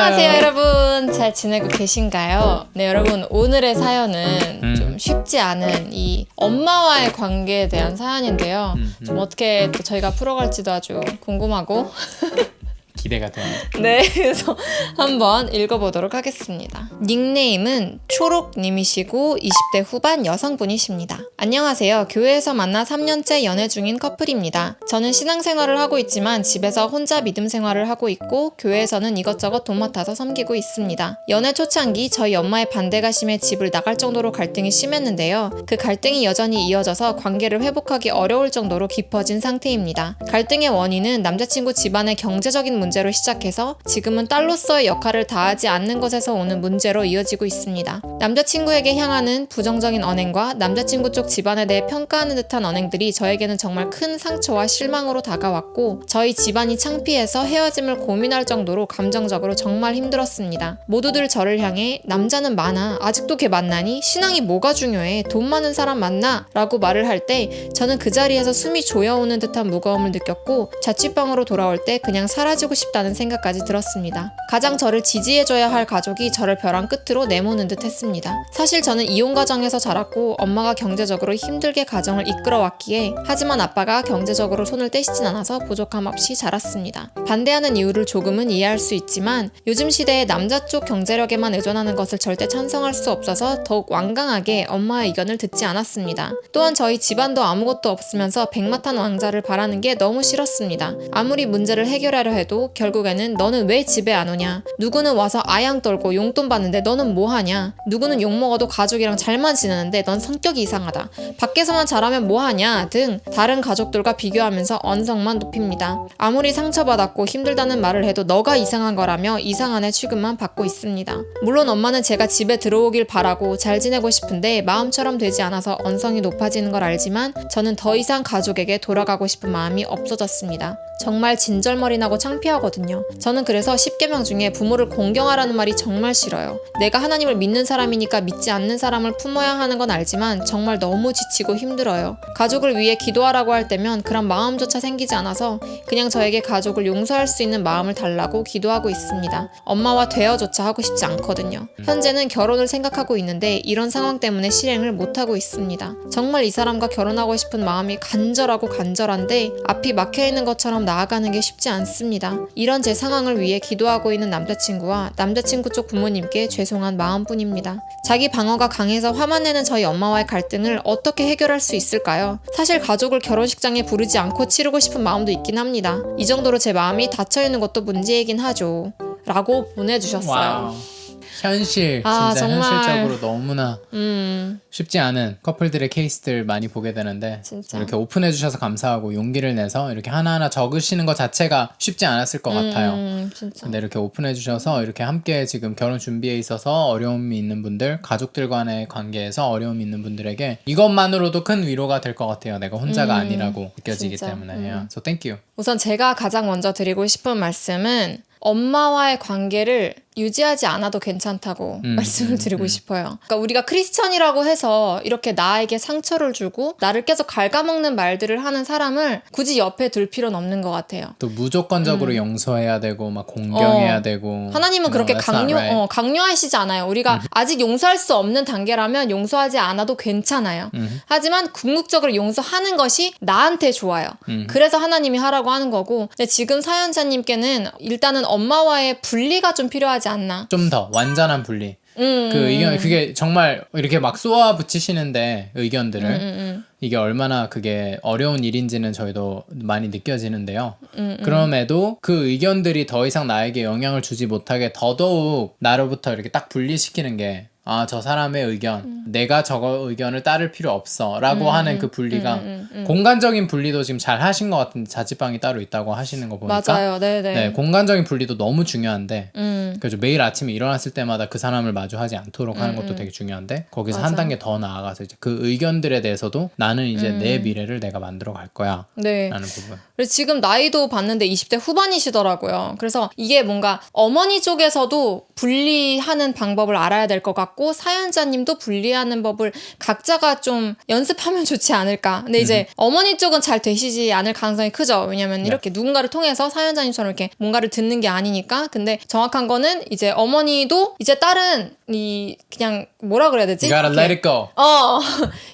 안녕하세요 여러분. 잘 지내고 계신가요? 네 여러분, 오늘의 사연은 좀 쉽지 않은 이 엄마와의 관계에 대한 사연인데요. 좀 어떻게 또 저희가 풀어갈지도 아주 궁금하고 기대가 돼요. 네, 그래서 한번 읽어보도록 하겠습니다. 닉네임은 초록님이시고 20대 후반 여성분이십니다. 안녕하세요. 교회에서 만나 3년째 연애 중인 커플입니다. 저는 신앙생활을 하고 있지만 집에서 혼자 믿음 생활을 하고 있고 교회에서는 이것저것 돈 맡아서 섬기고 있습니다. 연애 초창기 저희 엄마의 반대가 심해 집을 나갈 정도로 갈등이 심했는데요. 그 갈등이 여전히 이어져서 관계를 회복하기 어려울 정도로 깊어진 상태입니다. 갈등의 원인은 남자친구 집안의 경제적인 문제로 시작해서 지금은 딸로서의 역할을 다하지 않는 것에서 오는 문제로 이어지고 있습니다. 남자친구에게 향하는 부정적인 언행과 남자친구 쪽 집안에 대해 평가하는 듯한 언행들이 저에게는 정말 큰 상처와 실망으로 다가왔고 저희 집안이 창피해서 헤어짐을 고민할 정도로 감정적으로 정말 힘들었습니다. 모두들 저를 향해 남자는 많아, 아직도 걔 만나니? 신앙이 뭐가 중요해? 돈 많은 사람 만나? 라고 말을 할 때 저는 그 자리에서 숨이 조여오는 듯한 무거움을 느꼈고 자취방으로 돌아올 때 그냥 사라지고 싶다는 생각까지 들었습니다. 가장 저를 지지해줘야 할 가족이 저를 벼랑 끝으로 내모는 듯 했습니다. 사실 저는 이혼 가정에서 자랐고 엄마가 경제적으로 힘들게 가정을 이끌어왔기에 하지만 아빠가 경제적으로 손을 떼시진 않아서 부족함 없이 자랐습니다. 반대하는 이유를 조금은 이해할 수 있지만 요즘 시대에 남자 쪽 경제력에만 의존하는 것을 절대 찬성할 수 없어서 더욱 완강하게 엄마의 의견을 듣지 않았습니다. 또한 저희 집안도 아무것도 없으면서 백마탄 왕자를 바라는 게 너무 싫었습니다. 아무리 문제를 해결하려 해도 결국에는 너는 왜 집에 안 오냐? 누구는 와서 아양 떨고 용돈 받는데 너는 뭐 하냐? 누구는 욕먹어도 가족이랑 잘만 지내는데 넌 성격이 이상하다. 밖에서만 잘하면 뭐 하냐? 등 다른 가족들과 비교하면서 언성만 높입니다. 아무리 상처받았고 힘들다는 말을 해도 너가 이상한 거라며 이상한 애 취급만 받고 있습니다. 물론 엄마는 제가 집에 들어오길 바라고 잘 지내고 싶은데 마음처럼 되지 않아서 언성이 높아지는 걸 알지만 저는 더 이상 가족에게 돌아가고 싶은 마음이 없어졌습니다. 정말 진절머리 나고 창피하거든요. 저는 그래서 10계명 중에 부모를 공경하라는 말이 정말 싫어요. 내가 하나님을 믿는 사람이니까 믿지 않는 사람을 품어야 하는 건 알지만 정말 너무 지치고 힘들어요. 가족을 위해 기도하라고 할 때면 그런 마음조차 생기지 않아서 그냥 저에게 가족을 용서할 수 있는 마음을 달라고 기도하고 있습니다. 엄마와 되어조차 하고 싶지 않거든요. 현재는 결혼을 생각하고 있는데 이런 상황 때문에 실행을 못하고 있습니다. 정말 이 사람과 결혼하고 싶은 마음이 간절한데 앞이 막혀있는 것처럼 나아가는 게 쉽지 않습니다. 이런 제 상황을 위해 기도하고 있는 남자친구와 남자친구 쪽 부모님께 죄송한 마음뿐입니다. 자기 방어가 강해서 화만 내는 저희 엄마와의 갈등을 어떻게 해결할 수 있을까요? 사실 가족을 결혼식장에 부르지 않고 치르고 싶은 마음도 있긴 합니다. 이 정도로 제 마음이 닫혀있는 것도 문제이긴 하죠. 라고 보내주셨어요. 와우. 현실, 진짜 정말. 현실적으로 너무나 쉽지 않은 커플들의 케이스들 많이 보게 되는데 진짜. 이렇게 오픈해 주셔서 감사하고 용기를 내서 이렇게 하나하나 적으시는 것 자체가 쉽지 않았을 것 같아요. 진짜. 근데 이렇게 오픈해 주셔서 이렇게 함께 지금 결혼 준비에 있어서 어려움이 있는 분들, 가족들 간의 관계에서 어려움이 있는 분들에게 이것만으로도 큰 위로가 될 것 같아요. 내가 혼자가 아니라고 느껴지기 진짜. 때문에. Yeah. So thank you. 우선 제가 가장 먼저 드리고 싶은 말씀은 엄마와의 관계를 유지하지 않아도 괜찮다고 말씀을 드리고 싶어요. 그러니까 우리가 크리스천이라고 해서 이렇게 나에게 상처를 주고 나를 계속 갉아먹는 말들을 하는 사람을 굳이 옆에 둘 필요는 없는 것 같아요. 또 무조건적으로 용서해야 되고 막 공경해야 되고 하나님은 그렇게 that's not right. 강요하시지 않아요. 우리가 아직 용서할 수 없는 단계라면 용서하지 않아도 괜찮아요. 하지만 궁극적으로 용서하는 것이 나한테 좋아요. 그래서 하나님이 하라고 하는 거고, 근데 지금 사연자님께는 일단은 엄마와의 분리가 좀 필요하지 않나. 좀 더 완전한 분리. 그 의견, 그게 정말 이렇게 막 쏘아 붙이시는데 의견들을 이게 얼마나 그게 어려운 일인지는 저희도 많이 느껴지는데요. 그럼에도 그 의견들이 더 이상 나에게 영향을 주지 못하게 더더욱 나로부터 이렇게 딱 분리시키는 게 저 사람의 의견, 내가 저거 의견을 따를 필요 없어 라고 하는 그 분리가 공간적인 분리도 지금 잘 하신 것 같은데, 자취방이 따로 있다고 하시는 거 보니까 맞아요. 네네. 네, 공간적인 분리도 너무 중요한데 그래서 매일 아침에 일어났을 때마다 그 사람을 마주하지 않도록 하는 것도 되게 중요한데, 거기서 한 단계 더 나아가서 이제 그 의견들에 대해서도 나는 이제 내 미래를 내가 만들어 갈 거야 라는 부분. 그래서 지금 나이도 봤는데 20대 후반이시더라고요. 그래서 이게 뭔가 어머니 쪽에서도 분리하는 방법을 알아야 될 것 같고 같고 사연자님도 분리하는 법을 각자가 좀 연습하면 좋지 않을까. 근데 이제 어머니 쪽은 잘 되시지 않을 가능성이 크죠. 왜냐면 이렇게 누군가를 통해서 사연자님처럼 이렇게 뭔가를 듣는 게 아니니까. 근데 정확한 거는 이제 어머니도 이제 딸은 이 그냥 뭐라 그래야 되지? You gotta let it go.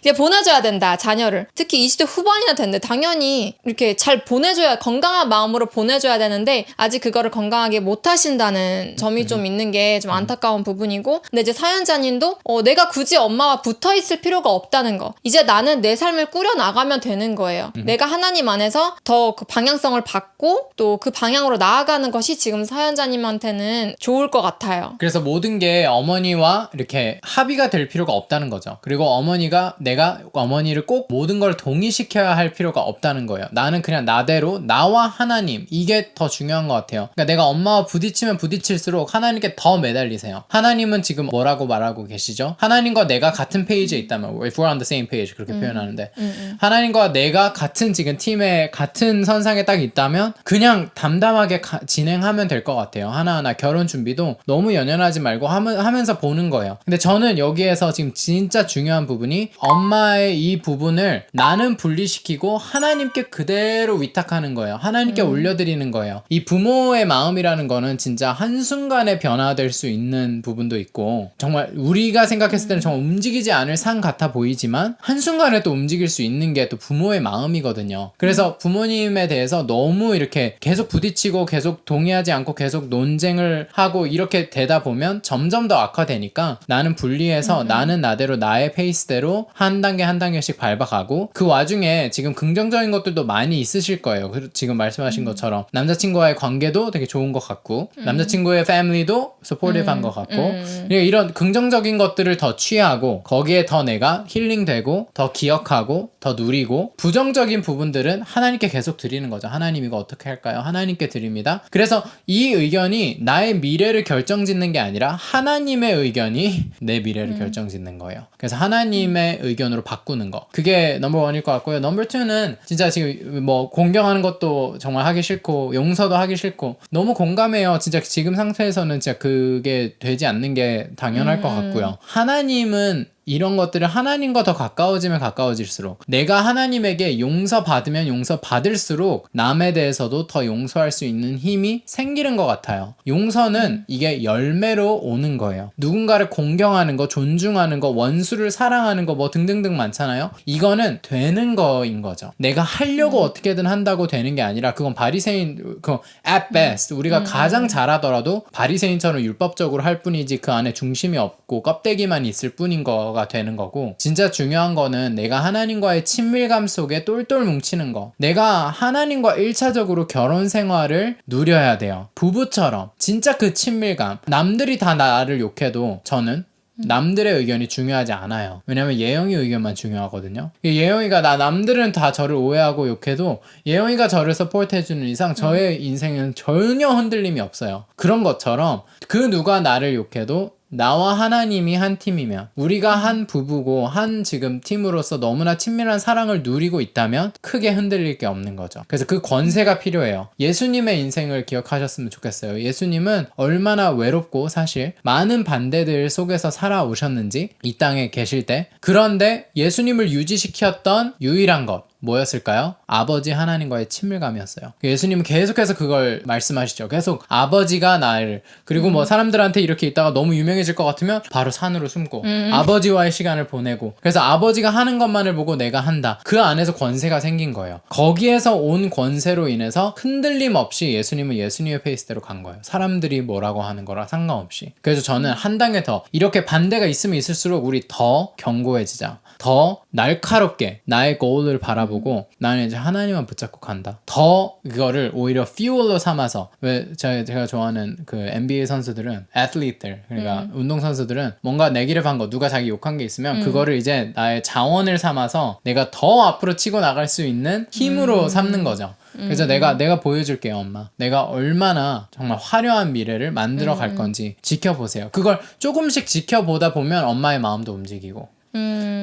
이제 보내줘야 된다, 자녀를. 특히 20대 후반이나 됐는데 당연히 이렇게 잘 보내줘야, 건강한 마음으로 보내줘야 되는데 아직 그거를 건강하게 못 하신다는 점이 좀 있는 게 좀 안타까운 부분이고, 근데 이제 사연자님도 내가 굳이 엄마와 붙어 있을 필요가 없다는 거. 이제 나는 내 삶을 꾸려 나가면 되는 거예요. 내가 하나님 안에서 더 그 방향성을 받고 또 그 방향으로 나아가는 것이 지금 사연자님한테는 좋을 것 같아요. 그래서 모든 게 어머니와 이렇게 합의가 될 필요가 없다는 거죠. 그리고 어머니가 내가 어머니를 꼭 모든 걸 동의시켜야 할 필요가 없다는 거예요. 나는 그냥 나대로 나와 하나님, 이게 더 중요한 것 같아요. 그러니까 내가 엄마와 부딪히면 부딪힐수록 하나님께 더 매달리세요. 하나님은 지금 뭐라고 말하고 계시죠? 하나님과 내가 같은 페이지에 있다면, if we're on the same page 그렇게 표현하는데, 하나님과 내가 같은 지금 팀에 같은 선상에 딱 있다면 그냥 담담하게 진행하면 될 것 같아요. 하나하나 결혼 준비도 너무 연연하지 말고 하면서 보는 거예요. 근데 저는 여기에서 지금 진짜 중요한 부분이 엄마의 이 부분을 나는 분리시키고 하나님께 그대로 위탁하는 거예요. 하나님께 올려드리는 거예요. 이 부모의 마음이라는 거는 진짜 한순간에 변화될 수 있는 부분도 있고, 정말 우리가 생각했을 때는 정말 움직이지 않을 산 같아 보이지만 한순간에 또 움직일 수 있는 게 또 부모의 마음이거든요. 그래서 부모님에 대해서 너무 이렇게 계속 부딪히고 계속 동의하지 않고 계속 논쟁을 하고 이렇게 되다 보면 점점 더 악화되니까 나는 분리해서 나는 나대로 나의 페이스대로 한 단계 한 단계씩 밟아가고, 그 와중에 지금 긍정적인 것들도 많이 있으실 거예요. 지금 말씀하신 것처럼 남자친구와의 관계도 되게 좋은 것 같고 남자친구의 패밀리도 서포티브한 것 같고, 이런 긍정적인 것들을 더 취하고 거기에 더 내가 힐링되고 더 기억하고 더 누리고, 부정적인 부분들은 하나님께 계속 드리는 거죠. 하나님 이거 어떻게 할까요? 하나님께 드립니다. 그래서 이 의견이 나의 미래를 결정짓는 게 아니라 하나님의 의견이 내 미래를 결정짓는 거예요. 그래서 하나님의 의견으로 바꾸는 거, 그게 넘버 원일 것 같고요. 넘버 투는 진짜 지금 뭐 공경하는 것도 정말 하기 싫고 용서도 하기 싫고 너무 공감해요. 진짜 지금 상태에서는 진짜 그게 되지 않는 게 당연할 것 같고요. 하나님은 이런 것들을 하나님과 더 가까워지면 가까워질수록, 내가 하나님에게 용서받으면 용서받을수록 남에 대해서도 더 용서할 수 있는 힘이 생기는 것 같아요. 용서는 이게 열매로 오는 거예요. 누군가를 공경하는 거, 존중하는 거, 원수를 사랑하는 거 뭐 등등등 많잖아요. 이거는 되는 거인 거죠. 내가 하려고 어떻게든 한다고 되는 게 아니라, 그건 바리새인, at best 우리가 가장 잘하더라도 바리새인처럼 율법적으로 할 뿐이지 그 안에 중심이 없고 껍데기만 있을 뿐인 거 가 되는 거고, 진짜 중요한 거는 내가 하나님과의 친밀감 속에 똘똘 뭉치는 거. 내가 하나님과 1차적으로 결혼 생활을 누려야 돼요. 부부처럼 진짜 그 친밀감. 남들이 다 나를 욕해도 저는 남들의 의견이 중요하지 않아요. 왜냐면 예영이 의견만 중요하거든요. 예영이가 남들은 다 저를 오해하고 욕해도 예영이가 저를 서포트해주는 이상 저의 인생은 전혀 흔들림이 없어요. 그런 것처럼 그 누가 나를 욕해도 나와 하나님이 한 팀이면, 우리가 한 부부고 한 지금 팀으로서 너무나 친밀한 사랑을 누리고 있다면 크게 흔들릴 게 없는 거죠. 그래서 그 권세가 필요해요. 예수님의 인생을 기억하셨으면 좋겠어요. 예수님은 얼마나 외롭고 사실 많은 반대들 속에서 살아오셨는지, 이 땅에 계실 때. 그런데 예수님을 유지시켰던 유일한 것 뭐였을까요? 아버지 하나님과의 친밀감이었어요. 예수님은 계속해서 그걸 말씀하시죠. 계속 아버지가 나를, 그리고 뭐 사람들한테 이렇게 있다가 너무 유명해질 것 같으면 바로 산으로 숨고 아버지와의 시간을 보내고, 그래서 아버지가 하는 것만을 보고 내가 한다. 그 안에서 권세가 생긴 거예요. 거기에서 온 권세로 인해서 흔들림 없이 예수님은 예수님의 페이스대로 간 거예요. 사람들이 뭐라고 하는 거랑 상관없이. 그래서 저는 한 단계 더, 이렇게 반대가 있으면 있을수록 우리 더 견고해지자. 더 날카롭게 나의 goal을 바라보고 나는 이제 하나님만 붙잡고 간다. 더 이거를 오히려 fuel로 삼아서, 왜 제가 좋아하는 그 NBA 선수들은, athlete들, 그러니까 운동선수들은 뭔가 내기를 한 거, 누가 자기 욕한 게 있으면 그거를 이제 나의 자원을 삼아서 내가 더 앞으로 치고 나갈 수 있는 힘으로 삼는 거죠. 그래서 내가 보여줄게요, 엄마. 내가 얼마나 정말 화려한 미래를 만들어 갈 건지 지켜보세요. 그걸 조금씩 지켜보다 보면 엄마의 마음도 움직이고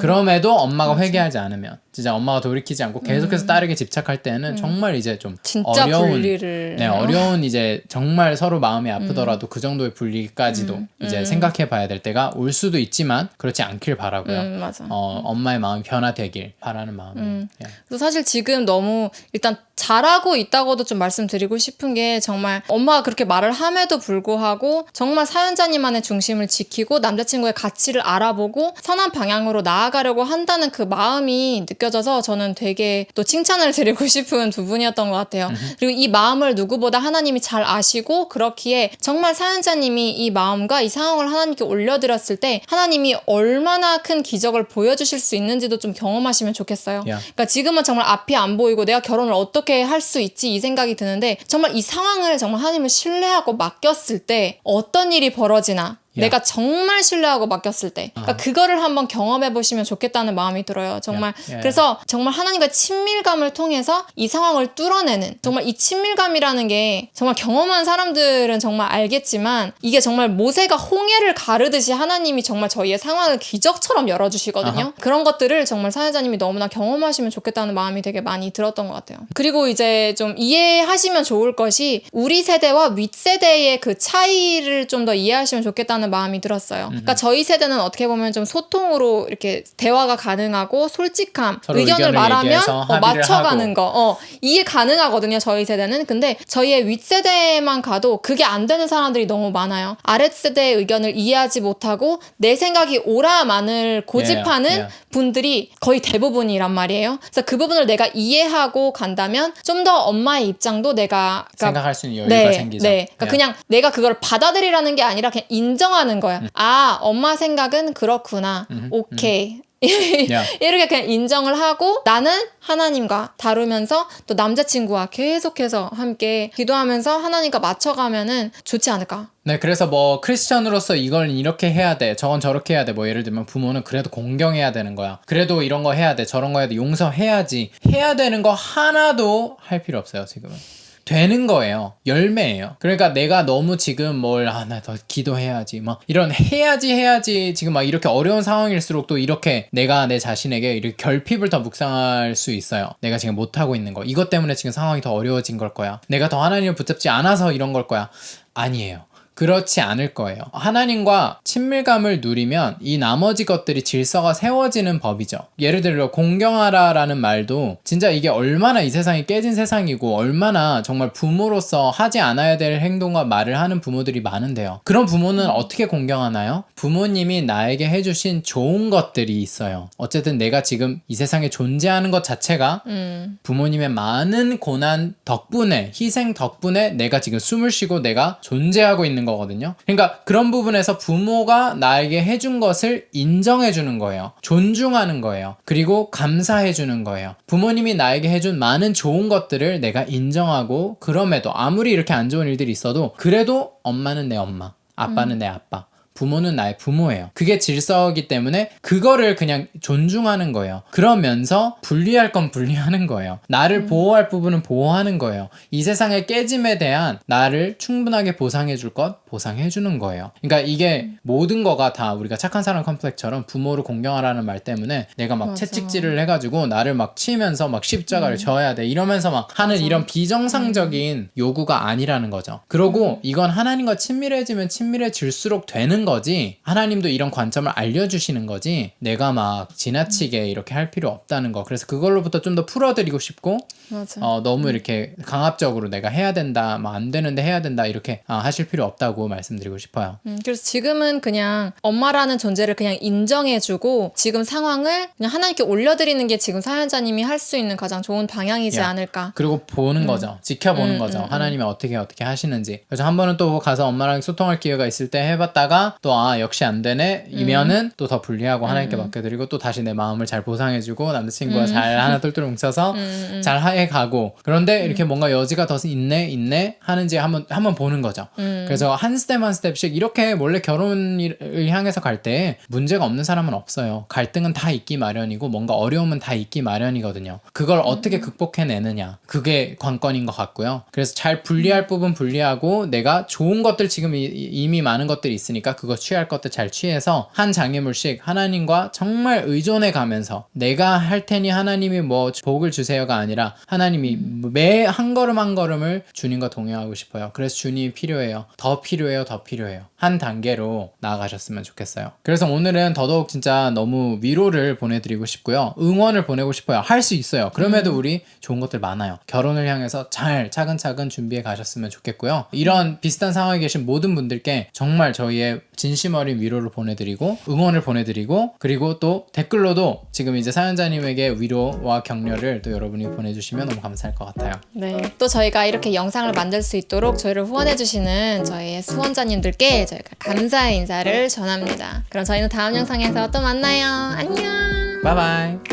그럼에도 엄마가 회개하지 않으면 진짜 엄마가 돌이키지 않고 계속해서 딸에게 집착할 때는 정말 이제 좀 진짜 어려운 분리를 어려운 이제 정말 서로 마음이 아프더라도 그 정도의 분리까지도 이제 생각해 봐야 될 때가 올 수도 있지만 그렇지 않길 바라고요. 맞아. 엄마의 마음이 변화되길 바라는 마음이에요. 예. 그래서 사실 지금 너무 일단 잘하고 있다고도 좀 말씀드리고 싶은 게 정말 엄마가 그렇게 말을 함에도 불구하고 정말 사연자님만의 중심을 지키고 남자친구의 가치를 알아보고 선한 방향으로 나아가려고 한다는 그 마음이 느껴져서 저는 되게 또 칭찬을 드리고 싶은 두 분이었던 것 같아요. 그리고 이 마음을 누구보다 하나님이 잘 아시고 그렇기에 정말 사연자님이 이 마음과 이 상황을 하나님께 올려드렸을 때 하나님이 얼마나 큰 기적을 보여주실 수 있는지도 좀 경험하시면 좋겠어요. 그러니까 지금은 정말 앞이 안 보이고 내가 결혼을 어떻게 할 수 있지 이 생각이 드는데 정말 이 상황을 정말 하나님을 신뢰하고 맡겼을 때 어떤 일이 벌어지나 내가 정말 신뢰하고 맡겼을 때 그러니까 그거를 한번 경험해 보시면 좋겠다는 마음이 들어요. 정말 그래서 정말 하나님과 친밀감을 통해서 이 상황을 뚫어내는 정말 이 친밀감이라는 게 정말 경험한 사람들은 정말 알겠지만 이게 정말 모세가 홍해를 가르듯이 하나님이 정말 저희의 상황을 기적처럼 열어주시거든요. 그런 것들을 정말 사연자님이 너무나 경험하시면 좋겠다는 마음이 되게 많이 들었던 것 같아요. 그리고 이제 좀 이해하시면 좋을 것이 우리 세대와 윗세대의 그 차이를 좀 더 이해하시면 좋겠다는 마음이 들었어요. 그러니까 저희 세대는 어떻게 보면 좀 소통으로 이렇게 대화가 가능하고 솔직함, 의견을 말하면 맞춰가는 거 이해 가능하거든요. 저희 세대는. 근데 저희의 윗세대만 가도 그게 안 되는 사람들이 너무 많아요. 아랫세대의 의견을 이해하지 못하고 내 생각이 옳아만을 고집하는 분들이 거의 대부분이란 말이에요. 그래서 그 부분을 내가 이해하고 간다면 좀 더 엄마의 입장도 내가 생각할 수 있는 여유가 생기죠. 그러니까 그냥 내가 그걸 받아들이라는 게 아니라 그냥 인정하는 거야. 아, 엄마 생각은 그렇구나. 오케이. 이렇게 그냥 인정을 하고 나는 하나님과 다루면서 또 남자친구와 계속해서 함께 기도하면서 하나님과 맞춰가면은 좋지 않을까. 네, 그래서 뭐 크리스천으로서 이걸 이렇게 해야 돼, 저건 저렇게 해야 돼. 뭐 예를 들면 부모는 그래도 공경해야 되는 거야. 그래도 이런 거 해야 돼, 저런 거 해야 돼, 용서해야지. 해야 되는 거 하나도 할 필요 없어요, 지금은. 되는 거예요. 열매예요. 그러니까 내가 너무 지금 나 더 기도해야지 막 이런 해야지 지금 막 이렇게 어려운 상황일수록 또 이렇게 내가 내 자신에게 이렇게 결핍을 더 묵상할 수 있어요. 내가 지금 못하고 있는 거, 이것 때문에 지금 상황이 더 어려워진 걸 거야. 내가 더 하나님을 붙잡지 않아서 이런 걸 거야. 아니에요. 그렇지 않을 거예요. 하나님과 친밀감을 누리면 이 나머지 것들이 질서가 세워지는 법이죠. 예를 들어 공경하라라는 말도 진짜 이게 얼마나 이 세상이 깨진 세상이고 얼마나 정말 부모로서 하지 않아야 될 행동과 말을 하는 부모들이 많은데요. 그런 부모는 어떻게 공경하나요? 부모님이 나에게 해주신 좋은 것들이 있어요. 어쨌든 내가 지금 이 세상에 존재하는 것 자체가 부모님의 많은 고난 덕분에, 희생 덕분에 내가 지금 숨을 쉬고 내가 존재하고 있는 거거든요. 그러니까 그런 부분에서 부모가 나에게 해준 것을 인정해 주는 거예요. 존중하는 거예요. 그리고 감사해 주는 거예요. 부모님이 나에게 해준 많은 좋은 것들을 내가 인정하고, 그럼에도 아무리 이렇게 안 좋은 일들이 있어도 그래도 엄마는 내 엄마, 아빠는 내 아빠, 부모는 나의 부모예요. 그게 질서이기 때문에 그거를 그냥 존중하는 거예요. 그러면서 분리할 건 분리하는 거예요. 나를 보호할 부분은 보호하는 거예요. 이 세상의 깨짐에 대한 나를 충분하게 보상해 줄 것 보상해 주는 거예요. 그러니까 이게 모든 거가 다 우리가 착한 사람 컴플렉스처럼 부모를 공경하라는 말 때문에 내가 막 채찍질을 해가지고 나를 막 치면서 막 십자가를 져야 돼 이러면서 막 하는 이런 비정상적인 요구가 아니라는 거죠. 그러고 이건 하나님과 친밀해지면 친밀해질수록 되는 거지, 하나님도 이런 관점을 알려주시는 거지, 내가 막 지나치게 이렇게 할 필요 없다는 거. 그래서 그걸로부터 좀 더 풀어드리고 싶고, 너무 이렇게 강압적으로 내가 해야 된다, 뭐 안 되는데 해야 된다 이렇게 하실 필요 없다고 말씀드리고 싶어요. 그래서 지금은 그냥 엄마라는 존재를 그냥 인정해주고 지금 상황을 그냥 하나님께 올려드리는 게 지금 사연자님이 할 수 있는 가장 좋은 방향이지 않을까. 그리고 보는 거죠. 지켜보는 거죠. 하나님이 어떻게 하시는지. 그래서 한 번은 또 가서 엄마랑 소통할 기회가 있을 때 해봤다가 또 역시 안 되네 이면은 또 더 분리하고 하나님께 맡겨드리고 또 다시 내 마음을 잘 보상해주고 남자친구와 잘 하나 똘똘 뭉쳐서 잘 해가고, 그런데 이렇게 뭔가 여지가 더 있네 하는지 한번 보는 거죠. 그래서 한 스텝 한 스텝씩 이렇게 원래 결혼을 향해서 갈 때 문제가 없는 사람은 없어요. 갈등은 다 있기 마련이고 뭔가 어려움은 다 있기 마련이거든요. 그걸 어떻게 극복해내느냐, 그게 관건인 것 같고요. 그래서 잘 분리할 부분 분리하고 내가 좋은 것들 지금 이미 많은 것들이 있으니까 그거 취할 것들 잘 취해서 한 장애물씩 하나님과 정말 의존해 가면서 내가 할 테니 하나님이 뭐 복을 주세요가 아니라 하나님이 매 한 걸음 한 걸음을 주님과 동행하고 싶어요. 그래서 주님이 필요해요. 더 필요해요. 더 필요해요. 한 단계로 나아가셨으면 좋겠어요. 그래서 오늘은 더더욱 진짜 너무 위로를 보내드리고 싶고요. 응원을 보내고 싶어요. 할 수 있어요. 그럼에도 우리 좋은 것들 많아요. 결혼을 향해서 잘 차근차근 준비해 가셨으면 좋겠고요. 이런 비슷한 상황에 계신 모든 분들께 정말 저희의 진심 어린 위로를 보내드리고 응원을 보내드리고 그리고 또 댓글로도 지금 이제 사연자님에게 위로와 격려를 또 여러분이 보내주시면 너무 감사할 것 같아요. 네. 또 저희가 이렇게 영상을 만들 수 있도록 저희를 후원해주시는 저희의 후원자님들께 저희가 감사의 인사를 전합니다. 그럼 저희는 다음 영상에서 또 만나요. 안녕. 바이바이.